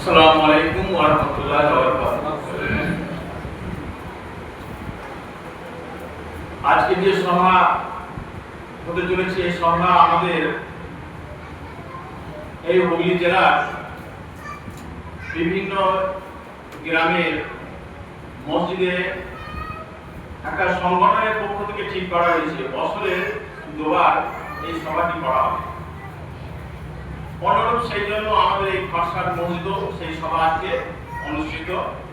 আসসালামু আলাইকুম ওয়া রাহমাতুল্লাহি ওয়া বারাকাতুহু। আজকে যে সভা হতে চলেছে এই সভা আমাদের এই হুগলি জেলার বিভিন্ন গ্রামের মসজিদে একটা সংগঠনের পক্ষ থেকে ঠিক করা হয়েছে বছরে দুবার এই সভাটি করা হবে। অনুরূপ সেই জন্য আমাদের এই খরসার মসজিদও সেই সভা আজকে অনুষ্ঠিত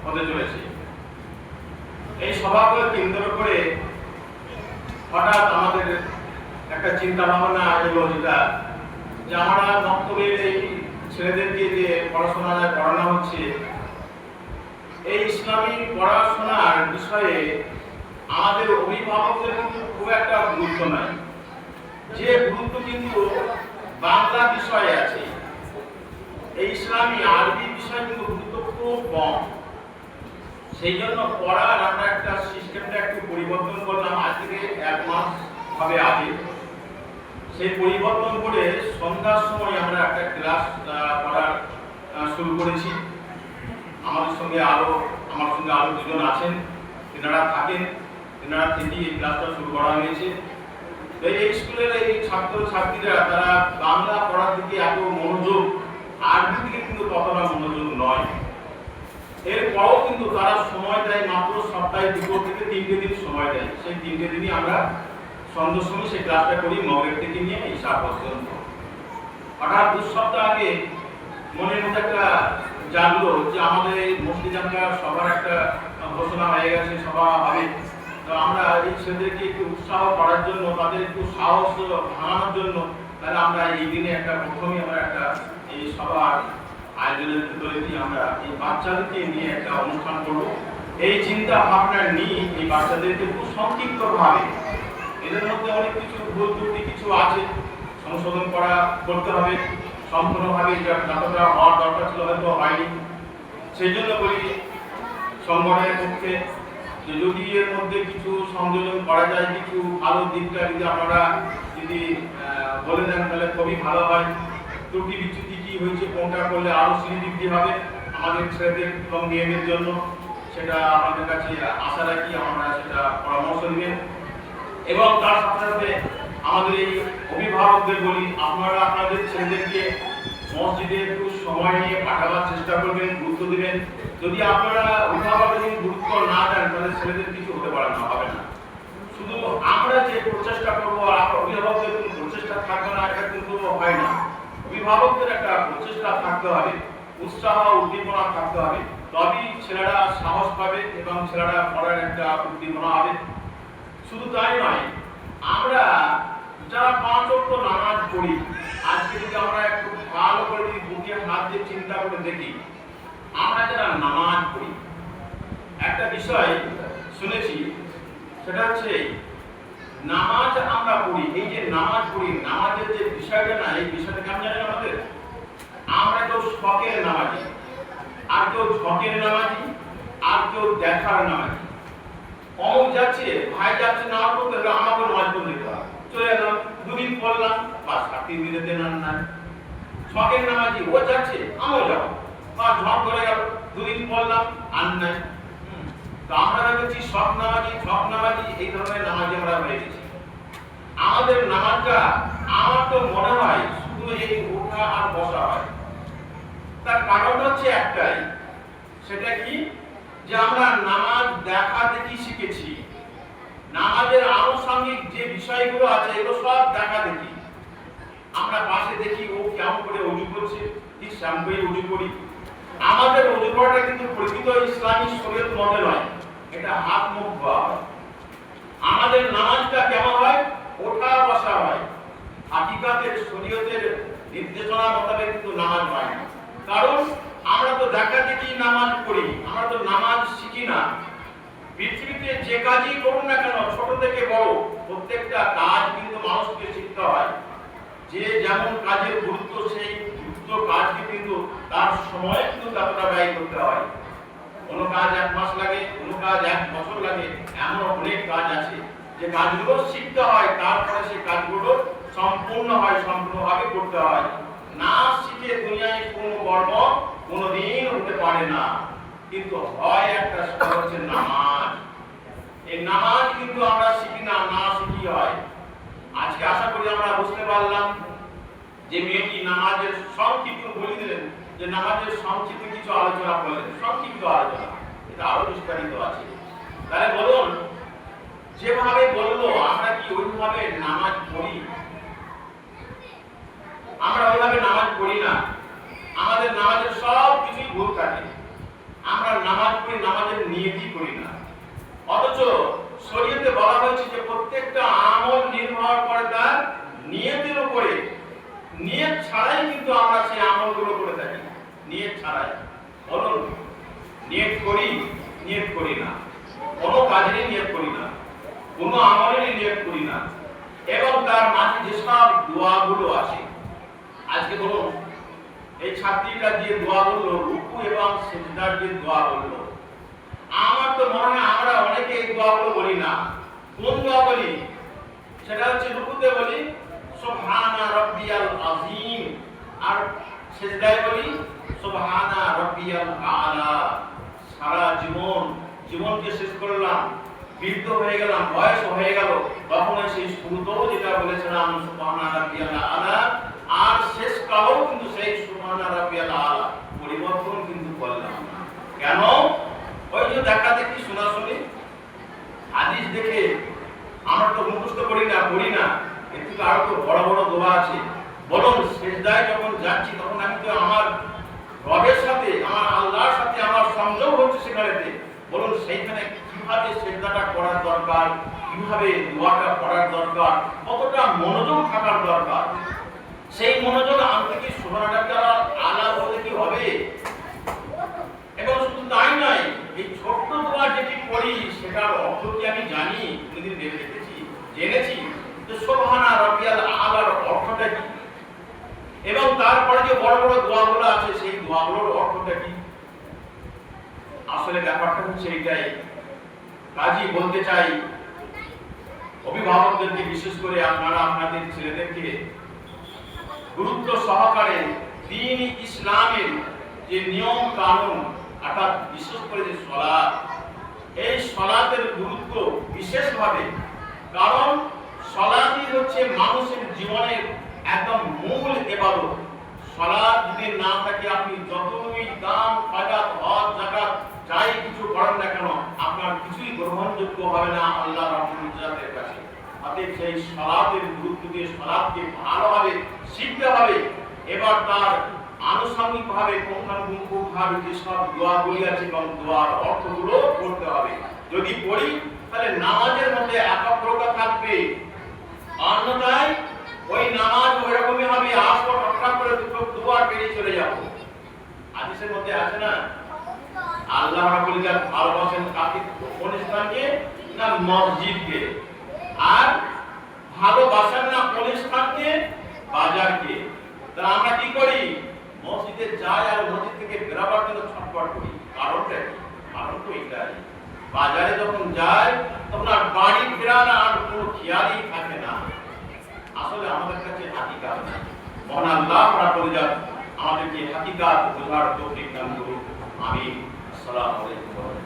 হতে চলেছে। এই সভাকে কেন্দ্র করে হঠাৎ আমাদের একটা চিন্তা ভাবনা এলো, যেটা যে আমরা বক্তব্যের এই ছেলেদেরকে যে পড়াশোনা করানো হচ্ছে, এই ইসলামী পড়াশোনার বিষয়ে আমাদের অভিভাবকদের কিন্তু খুব একটা গুরুত্ব নাই। যে গুরুত্ব কিন্তু বাংলা বিষয়ে আছে, এই ইসলামী আরবি বিষয় কিন্তু গুরুত্ব খুব কম। সেই জন্য পড়ার আমরা একটা সিস্টেমটা একটু পরিবর্তন করলাম। আজ থেকে 1 মাস হবে আগে সেই পরিবর্তন করে সন্ধ্যার সময় আমরা একটা ক্লাস করার শুরু করেছি। আমার সঙ্গে আরো দুজন আছেন, তেনারা থাকেন, তেনারা থেকে এই ক্লাসটা শুরু করা হয়েছে। এই স্কুলের এই ছাত্র ছাত্রীরা তারা বাংলা পড়ার দিকে এত মনোযোগ, আরবি দিকে কিন্তু ততটা মনোযোগ নয়। এরপরও কিন্তু তারা সময় দেয় মাত্র সপ্তাহে 2 থেকে 3টে দিন সময় দেয়। সেই 3টে দিনই আমরা সন্ধ্যার সময় সেই ক্লাসটা করি, মগরিব থেকে নিয়ে ঈশা পর্যন্ত। হঠাৎ 2 সপ্তাহ আগে মনের মধ্যে একটা জানলো যে আমাদের এই মসজিদ সবার একটা ঘোষণা হয়ে গেছে, সভা হবে। তো আমরা এই ছেলেদেরকে একটু উৎসাহ করার জন্য, তাদের একটু সাহস বাড়ানোর জন্য তাহলে আমরা এই দিনে প্রথমে আমরা একটা এই সভার আয়োজনের ভিতরে দিয়ে আমরা এই বাচ্চাদেরকে নিয়ে একটা অনুষ্ঠান করব। এই চিন্তা ভাবনা নিয়ে এই বাচ্চাদেরকে খুব সংক্ষিপ্তভাবে, এদের মধ্যে অনেক কিছু ভুল ত্রুটি কিছু আছে, সংশোধন করতে হবে সম্পূর্ণভাবে, যতটা হওয়ার দরকার ছিল হয়তো হয়নি। সেই জন্য বলি সংগঠনের পক্ষে যে যদি এর মধ্যে কিছু সংযোজন করা যায়, কিছু ভালো দিকটা যদি আপনারা যদি বলে দেন তাহলে খুবই ভালো হয়। ত্রুটি বিচ্যুতি কি হয়েছে, কোনটা করলে আরো শ্রীবৃদ্ধি হবে আমাদের ছেলেদের এবং মেয়েদের জন্য, সেটা আমাদের কাছে আশা রাখি। আমরা সেটা পরামর্শ দিবেন। এবং তার সাথে সাথে আমাদের এই অভিভাবকদের বলি, আপনারা আপনাদের ছেলেদেরকে মসজিদে একটু সময় নিয়ে পাঠাবার চেষ্টা করবেন, গুরুত্ব দিবেন। যদি আপনারা অভিভাবকের গুরুত্ব না দেন তাহলে ছেলেদের কিছু হতে পারে না, হবে না। শুধু আমরা যে প্রচেষ্টা করবো আর অভিভাবকদের কোনো প্রচেষ্টা থাকবে না, এটা কিন্তু হয় না। অভিভাবকদের একটা প্রচেষ্টা থাকতে হবে, উৎসাহ উদ্দীপনা থাকতে হবে, তবেই ছেলেরা সাহস পাবে এবং ছেলেরা পড়ার একটা উদ্দীপনা হবে। শুধু তাই নয়, আমরা যারা 5 ওয়াক্ত নামাজ পড়ি, আজকে যদি আমরা একটু ভালো করে যদি বুকে হাত দিয়ে চিন্তা করে দেখি, আমরা যারা নামাজ পড়ি একটা বিষয় শুনেছি, সেটা হচ্ছে নামাজ আমরা পড়ি, এই যে নামাজ পড়ি, নামাজের যে বিষয়টা না, এই বিষয়টা কেমন জানেন আমাদের? আমরা কেউ শখের নামাজি, আর কেউ ঝকের নামাজি, আর কেউ দেখার নামাজি। অমুক যাচ্ছে, ভাই যাচ্ছে নামাজ পড়তে, আমাকে নামাজ পড়তে দিতে হবে, চলে এলাম, 2 দিন পড়লাম, বাস 3 দিনের দিন আর নাই। শখের নামাজি, ও যাচ্ছে আমিও যাবো, বা ঝক করে গেল, 2 দিন পড়লাম আর নাই। তো আমরা ভেবেছি শখ নামাজি এই ধরনের নামাজি আমরা হয়ে গেছি। আমাদের নামাজটা আমার তো মনে হয় শুধু এই ওঠা আর বসা হয়। তার কারণ হচ্ছে একটাই, সেটা কি, যে আমরা নামাজ দেখা দেখি শিখেছি। নামাজের আনুষঙ্গিক যে বিষয়গুলো আছে এগুলো সব দেখা দেখি। আমরা পাশে দেখি ও কেমন করে ওযু করছে, ঠিক সেমন করে ওযু করি। আমাদের ওযু করাটা কিন্তু প্রকৃত ইসলামী শরীয়ত মতে নয়, এটা হাত মুখ ধোয়া হয়। আমাদের নামাজটা কেমন হয়? ওঠা বসা হয়। হাকিকাতের শরীয়তের নির্দেশনা মোতাবেক কিন্তু নামাজ হয় না। কারণ আমরা তো দেখা দেখি নামাজ পড়ি, আমরা তো নামাজ শিখি না। পৃথিবীতে যে কাজই করুন না কেন, ছোট থেকে বড়, প্রত্যেকটা কাজ কিন্তু মানুষকে শিখতে হয়। যে যেমন কাজের গুরুত্ব, সেই গুরুত্ব কাজকে কিন্তু তার সময় কিন্তু ততটা ব্যয় করতে হয়। কোনো কাজ 1 মাস লাগে, কোনো কাজ 1 বছর লাগে, এমন অনেক কাজ আছে যে কাজগুলো শিখতে হয়, তারপরে সেই কাজগুলো সম্পূর্ণভাবে করতে হয়। না শিখে দুনিয়ায় কোনো কর্ম কোনোদিন পারে না, কিন্তু হয় একটা, সেটা হচ্ছে নামাজ। এই নামাজ কিন্তু আমরা শিখি না, না শিখি হয়। আজকে আশা করি আমরা বুঝতে পারলাম যে মেয়েটি নামাজের সংক্ষিপ্ত বলে দিলেন, যে নামাজের সংক্ষিপ্ত কিছু আলোচনা করলেন, সংক্ষিপ্ত আলোচনা, এটা আরো বিস্তারিত আছে। তাহলে বলুন, যেভাবে বললো আমরা কি ওইভাবে নামাজ পড়ি? আমরা ওইভাবে নামাজ পড়ি না। আমাদের নামাজের সব কিছুই ভুল থাকে। আমরা নামাজ পড়ি, নামাজের নিয়তই করি না। অথচ শরীয়তে বলা হয়েছে যে প্রত্যেকটা আমল নির্ভর করে তার নিয়তের উপরে। নিয়ত ছাড়াই কিন্তু আমরা সেই আমলগুলো করে থাকি, নিয়ত ছাড়াই। বলুন, নিয়ত করি, নিয়ত করি না, কোনো কাজেরই নিয়ত করি না, কোনো আমলেরই নিয়ত করি না। এবং তার মাঝে যেসব দোয়াগুলো আছে, আজকে বলুন, এই ছাত্রীটা যে দোয়া বললো, রুকু এবং সিজদার যে দোয়া বললো, আমার তো মনে হয় আমরা অনেকে এই দোয়াগুলো বলি না। কোন দোয়া বলি? সেটা হচ্ছে রুকুতে বলি সুবহানা রাব্বিয়াল আযীম, আর সিজদায় বলি সুবহানা রাব্বিয়াল আ'লা। সারা জীবনকে শেষ করলাম, বৃদ্ধ হয়ে গেলাম, বয়স হয়ে গেল, তখন সেই শুরুতেও যেটা বলেছিলাম সুবহানা রাব্বিয়াল আ'লা, আর শেষ কালেও কিন্তু সেই সুবহানা রাব্বিয়াল আ'লা পরিবর্তন কিন্তু করলাম না। কেন? ওই যে দেখা দেখি, শোনাশুনি, হাদিস দেখে আমরা তো মুখস্থ করি না, পড়ি না। এর থেকে আরো তো বড় বড় দোয়া আছে। বলুন, সিজদায় যখন যাচ্ছি তখন আমি তো আমার রবের সাথে, আমার আল্লাহর সাথে আমার সংযোগ হচ্ছে সেখানেতে। বলুন, সেইখানে কিভাবে সিজদাটা করার দরকার, কিভাবে দোয়াটা পড়ার দরকার, কতটা মনোযোগ থাকার দরকার। সেই মনোযোগ আনতে কি সুবহানাল্লাহ আলা বলতে কি হবে? এবং শুধু তাই নয়, এই ছোট্ট দোয়া যেটি পড়ি সেটার অর্থ কি আমি জানি? কোনদিন ভেবে দেখেছি, জেনেছি যে সুবহানা রাব্বিয়াল আ'লার অর্থটা কি? এবং তারপরে যে বড় বড় দোয়াগুলো আছে, সেই দোয়াগুলোর অর্থটা কি? আসলে ব্যাপারটা হচ্ছে এইটাই। কাজী বলতে চাই অভিভাবকদেরকে, বিশেষ করে আপনারা আপনাদের ছেলেদেরকে গুরুত্ব সহকারে দ্বীন ইসলামের যে নিয়ম কানুন, অর্থাৎ বিশেষ করে যে সালাত, এই সালাতের গুরুত্ব বিশেষভাবে। কারণ সালাতই হচ্ছে মানুষের জীবনের একদম মূল ইবাদত। সালাত যদি না থাকে, আপনি যতই দান, ফাজাত, হজ, যাকাত যাই কিছু করেন না কেন, আপনার কিছুই গ্রহণযোগ্য হবে না আল্লাহ রাব্বুল ইজ্জাতের কাছে। অতএব সেই সালাতের গুরুত্ব দিয়ে সালাতকে ভালোভাবে শিখতে হবে। এবার তার আনুষঙ্গিকভাবে পুঙ্খানুপুঙ্খভাবে যেসব দোয়াগুলি আছে এবং দোয়ার অর্থগুলো পড়তে হবে। যদি পড়ি তাহলে নামাজের মধ্যে একাগ্রতা থাকবে, অন্যথায় ওই নামাজ ওইরকমই হবে, আসপট হঠাৎ করে দুটো দুবার বেরিয়ে চলে যাব। হাদিসের মধ্যে আছে না, আল্লাহ রাব্বুল ইজ্জাত ভালোবাসেন কাকে? কোন স্থানকে? না মসজিদকে। আর ভালোবাসেন না কোন স্থানকে? বাজারকে। তাহলে আমরা কি করি? মসজিদে যাই আর মসজিদ থেকে বেরোবার জন্য ছটফট করি। কারণটা কি? কারণ তো এটাই, বাজারে যখন যাই তখন আর বাড়ি ফেরার আর কোনো খেয়ালই থাকে না। আসলে আমাদের কাছে হাকিকাত নাই। মহান আল্লাহ রাব্বুল ইজ্জাত আমাদেরকে হাকিকাত বোঝার তৌফিক দান করুন। আমিন। আসসালামু আলাইকুম।